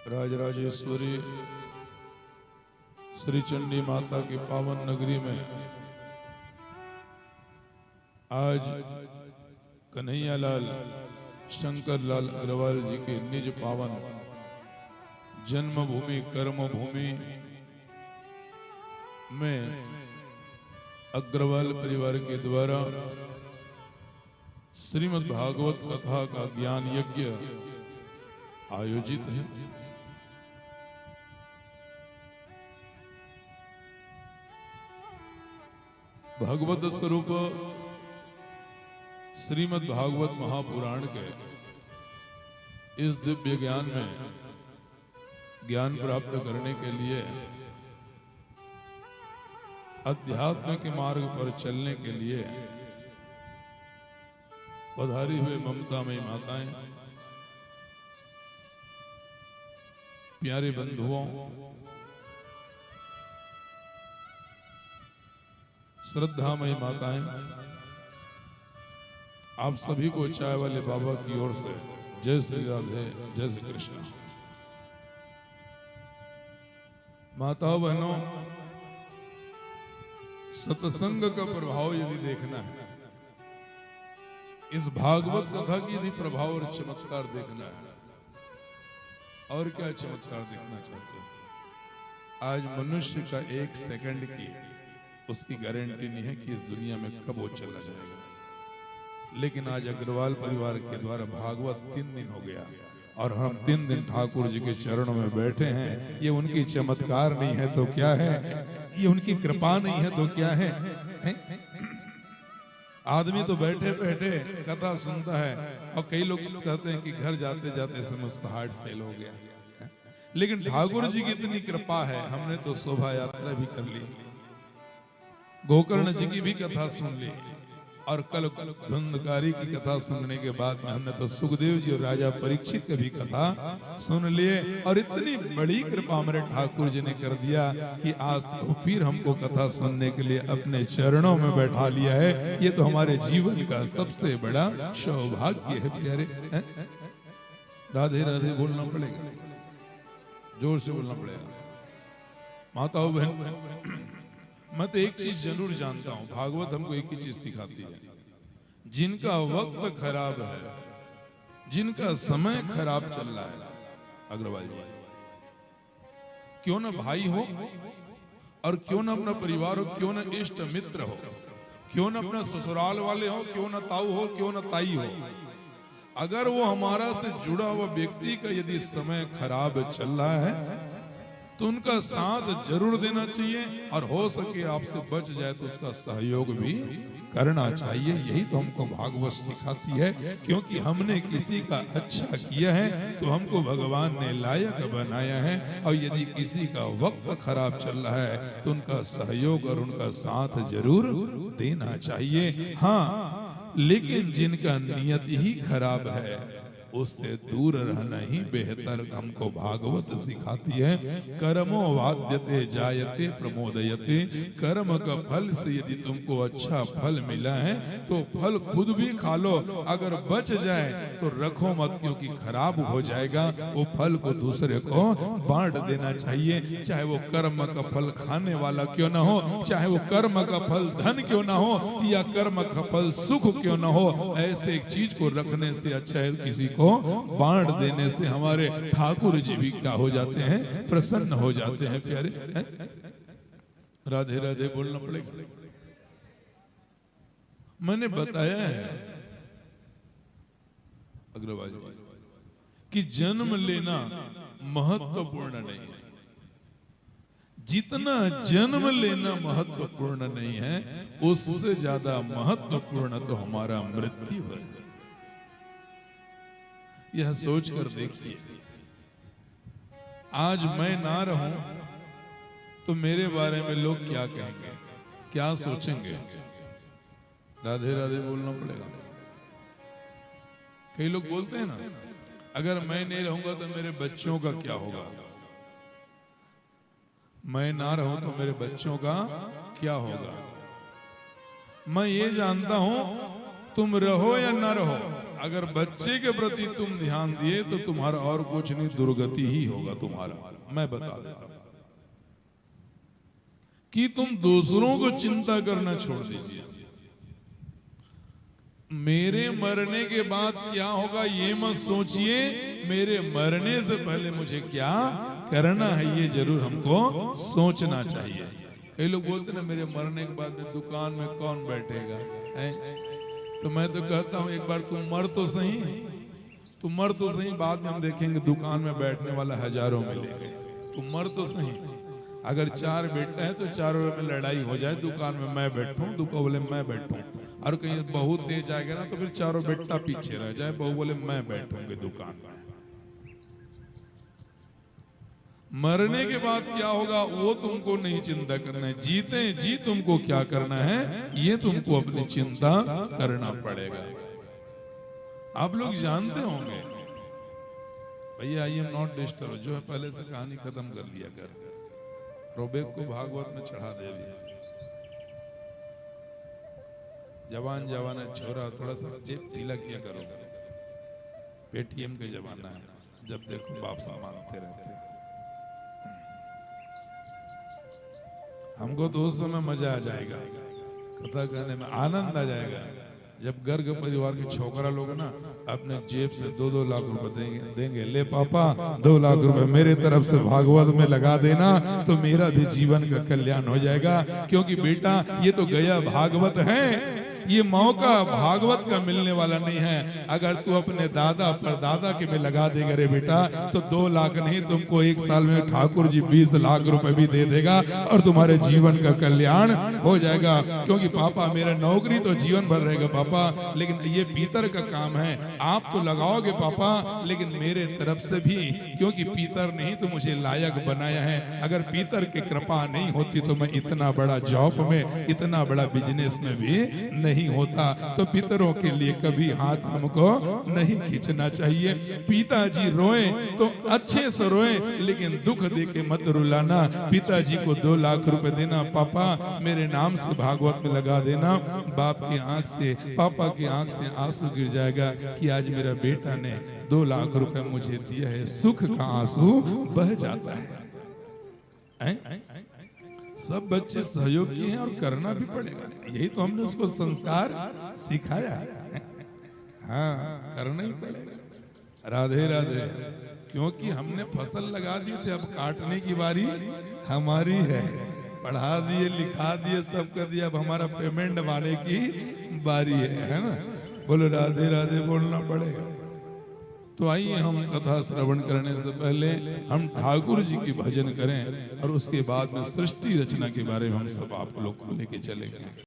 राजराजेश्वरी श्री चंडी माता की पावन नगरी में आज कन्हैयालाल शंकरलाल अग्रवाल जी के निज पावन जन्मभूमि कर्मभूमि में अग्रवाल परिवार के द्वारा श्रीमद् भागवत कथा का ज्ञान यज्ञ आयोजित है। भगवत स्वरूप श्रीमद् भागवत महापुराण के इस दिव्य ज्ञान में ज्ञान प्राप्त करने के लिए अध्यात्म के मार्ग पर चलने के लिए पधारी हुए ममतामयी माताएं, प्यारे बंधुओं, श्रद्धामयी माताएं, आप सभी को चाय वाले बाबा की ओर से जय श्री राधे, जय श्री कृष्ण। माताओं बहनों, सत्संग का प्रभाव यदि देखना है, इस भागवत कथा की यदि प्रभाव और चमत्कार देखना है, और क्या चमत्कार देखना चाहते हैं? आज मनुष्य का एक सेकंड की उसकी गारंटी नहीं है कि इस दुनिया में कब वो चला जाएगा। लेकिन आज अग्रवाल परिवार के द्वारा भागवत 3 दिन हो गया और हम 3 दिन ठाकुर जी के चरणों में बैठे हैं। ये उनकी चमत्कार नहीं है तो क्या है? ये उनकी कृपा नहीं है तो क्या है? आदमी तो बैठे बैठे कथा सुनता है और कई लोग कहते हैं कि घर जाते जाते समय उसका हार्ट फेल हो गया, लेकिन ठाकुर जी की इतनी कृपा है, हमने तो शोभा यात्रा भी कर ली, गोकर्ण जी की भी कथा सुन ली, और कल धुंधकारी की कथा सुनने के बाद में हमने तो सुखदेव जी और राजा परीक्षित की भी कथा सुन लिए। और इतनी बड़ी कृपा हमारे ठाकुर जी ने कर दिया कि आज तो फिर हमको कथा सुनने के लिए अपने चरणों में बैठा लिया है। ये तो हमारे जीवन का सबसे बड़ा सौभाग्य है प्यारे। राधे राधे बोलना पड़ेगा, जोर से बोलना पड़ेगा। माताओं बहन, मैं तो एक चीज जरूर जानता हूं, भागवत हमको एक ही चीज सिखाती है, जिनका वक्त खराब है, जिनका समय खराब चल रहा है, अग्रवाल जी, क्यों ना भाई हो और क्यों ना अपना परिवार हो, क्यों ना इष्ट मित्र हो, क्यों ना अपना ससुराल वाले हो, क्यों ना ताऊ हो, क्यों ना ताई हो, अगर वो हमारा से जुड़ा हुआ व्यक्ति का यदि समय खराब चल रहा है तो उनका साथ जरूर देना चाहिए, और हो सके आपसे बच जाए तो उसका सहयोग भी करना चाहिए। यही तो हमको भागवत सिखाती है, क्योंकि हमने किसी का अच्छा किया है तो हमको भगवान ने लायक बनाया है, और यदि किसी का वक्त खराब चल रहा है तो उनका सहयोग और उनका साथ जरूर देना चाहिए। हाँ, लेकिन जिनका नियत ही खराब है उससे दूर रहना ही बेहतर हमको भागवत सिखाती है। कर्मो वाद्यते जायते प्रमोदयते, कर्म का फल से यदि तुमको अच्छा फल मिला है तो फल खुद भी खा लो, अगर बच जाए तो रखो मत, क्योंकि खराब हो जाएगा। वो फल को दूसरे को बांट देना चाहिए, चाहे वो कर्म का फल खाने वाला क्यों ना हो, चाहे वो कर्म का फल धन क्यों ना हो, या कर्म का फल सुख क्यों ना हो। ऐसे एक चीज को रखने से अच्छा है किसी को बांट देने से। हमारे ठाकुर जी भी क्या हो जाते हैं? प्रसन्न हो जाते हैं प्यारे। राधे राधे बोलना पड़ेगा। मैंने बताया है अग्रवाल जी कि जन्म लेना महत्वपूर्ण नहीं है, जितना जन्म लेना महत्वपूर्ण नहीं है उससे ज्यादा महत्वपूर्ण तो हमारा मृत्यु है। यह सोचकर देखिए, आज मैं ना रहूं तो मेरे बारे में लोग क्या कहेंगे, क्या सोचेंगे? राधे राधे बोलना पड़ेगा। कई लोग बोलते हैं ना, अगर मैं नहीं रहूंगा तो मेरे बच्चों का क्या होगा, मैं ना रहूं तो मेरे बच्चों का क्या होगा। मैं ये जानता हूं तुम रहो या ना रहो, अगर बच्चे के प्रति तुम ध्यान दिए तो तुम्हारा और कुछ नहीं, दुर्गति ही होगा तुम्हारा। मैं बता देता हूं कि तुम दूसरों को चिंता करना छोड़ दीजिए। मेरे मरने के बाद क्या होगा ये मत सोचिए, मेरे मरने से पहले मुझे क्या करना है ये जरूर हमको सोचना चाहिए। कई लोग बोलते ना मेरे मरने के बाद में दुकान में कौन बैठेगा है? तो मैं तो कहता हूं एक बार तुम मर तो सही, तुम मर तो सही, बाद में हम देखेंगे दुकान में बैठने वाला हजारों मिलेंगे। तुम मर तो सही। अगर 4 बेटा है तो चारों में लड़ाई हो जाए, दुकान में मैं बैठूं, दुकान बोले मैं बैठूं, और कहीं बहू तेज आ गया ना तो फिर चारों बेटा पीछे रह जाए, बहू बोले मैं बैठूंगी दुकान में। मरने के बाद क्या होगा वो तुमको नहीं चिंता करना है, जीते जी तुमको क्या करना है ये तुमको अपनी चिंता करना पड़ेगा। आप लोग जानते होंगे भैया, आई एम नॉट डिस्टर्ब, जो है पहले से कहानी खत्म कर लिया कर, रोबेक को भागवत में चढ़ा दे दिया। जवान जवान है छोरा, थोड़ा सा जेब ढीला किया करो, पेटीएम के जमाना है, जब देखो बाप मांगते रहते। हमको तो उस समय मजा आ जाएगा, कथा कहने में आनंद आ जाएगा, जब गर्ग परिवार के छोकरा लोग ना अपने जेब से 2-2 लाख रुपए देंगे, ले पापा 2 लाख रुपए मेरे तरफ से भागवत में लगा देना तो मेरा भी जीवन का कल्याण हो जाएगा। क्योंकि बेटा ये तो गया भागवत है, ये मौका भागवत का मिलने वाला नहीं है। अगर तू अपने दादा परदादा के में लगा देगा रे बेटा तो 2 लाख नहीं, तुमको 1 साल में ठाकुर जी 20 लाख रुपए भी दे देगा और तुम्हारे जीवन का कल्याण हो जाएगा। क्योंकि पापा मेरा नौकरी तो जीवन भर रहेगा पापा, लेकिन ये पीतर का काम है, आप तो लगाओगे पापा, लेकिन मेरे तरफ से भी, क्योंकि पीतर ने ही तो मुझे लायक बनाया है। अगर पीतर की कृपा नहीं होती तो मैं इतना बड़ा जॉब में, इतना बड़ा बिजनेस में भी नहीं होता। तो पितरों के लिए कभी हाथ हमको नहीं खींचना चाहिए। पिताजी रोए तो अच्छे से रोए, लेकिन दुख दे के मत रुलाना। पिताजी को 2 लाख रुपए देना, पापा मेरे नाम से भागवत में लगा देना, बाप की आंख से, पापा की आंख से आंसू गिर जाएगा कि आज मेरा बेटा ने 2 लाख रुपए मुझे दिया है, सुख का आंसू बह जाता है। सब बच्चे सहयोग किए हैं और करना भी पड़ेगा, यही तो हमने उसको संस्कार सिखाया है। हाँ करना ही पड़ेगा। राधे राधे। क्योंकि हमने फसल लगा दी थी, अब काटने की बारी हमारी है। पढ़ा दिए, लिखा दिए, सब कर दिया, अब हमारा पेमेंट माने की बारी है ना। बोलो राधे राधे बोलना पड़ेगा। तो आइए हम कथा श्रवण करने से पहले हम ठाकुर जी की भजन करें और उसके बाद में सृष्टि रचना के बारे में हम सब आप लोग को लेके चलेंगे।